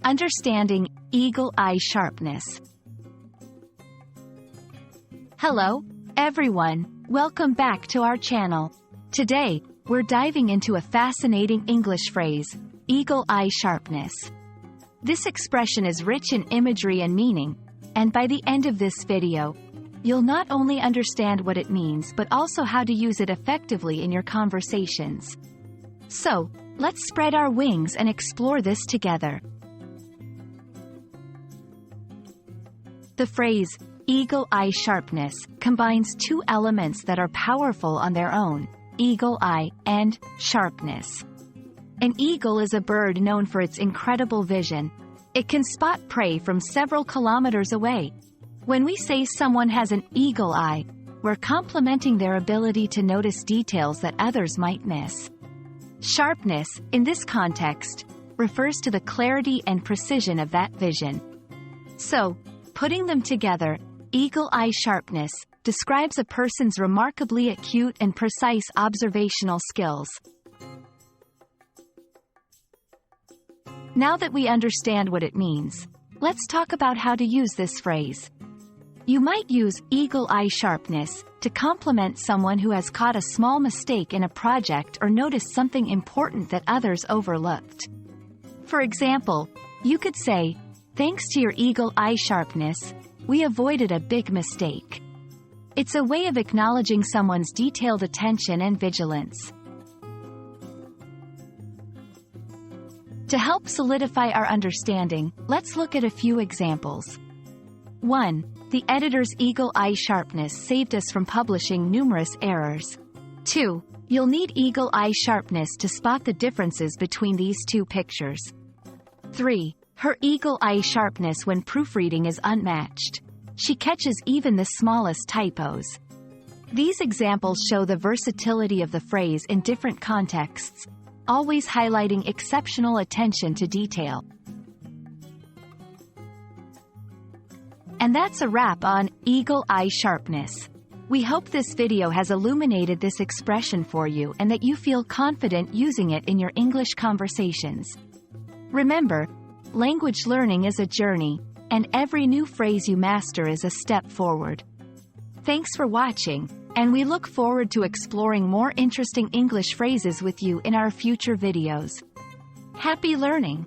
Understanding Eagle Eye Sharpness. Hello, everyone. Welcome back to our channel. Today, we're diving into a fascinating English phrase, eagle eye sharpness. This expression is rich in imagery and meaning, and by the end of this video, you'll not only understand what it means but also how to use it effectively in your conversations. So, let's spread our wings and explore this together. The phrase, eagle eye sharpness, combines two elements that are powerful on their own, eagle eye and sharpness. An eagle is a bird known for its incredible vision. It can spot prey from several kilometers away. When we say someone has an eagle eye, we're complimenting their ability to notice details that others might miss. Sharpness, in this context, refers to the clarity and precision of that vision. So, putting them together, eagle eye sharpness describes a person's remarkably acute and precise observational skills. Now that we understand what it means, let's talk about how to use this phrase. You might use eagle eye sharpness to compliment someone who has caught a small mistake in a project or noticed something important that others overlooked. For example, you could say, "Thanks to your eagle eye sharpness, we avoided a big mistake." It's a way of acknowledging someone's detailed attention and vigilance. To help solidify our understanding, let's look at a few examples. 1. The editor's eagle eye sharpness saved us from publishing numerous errors. 2. You'll need eagle eye sharpness to spot the differences between these two pictures. 3. Her eagle eye sharpness when proofreading is unmatched. She catches even the smallest typos. These examples show the versatility of the phrase in different contexts, always highlighting exceptional attention to detail. And that's a wrap on eagle eye sharpness. We hope this video has illuminated this expression for you and that you feel confident using it in your English conversations. Remember, language learning is a journey, and every new phrase you master is a step forward. Thanks for watching, and we look forward to exploring more interesting English phrases with you in our future videos. Happy learning!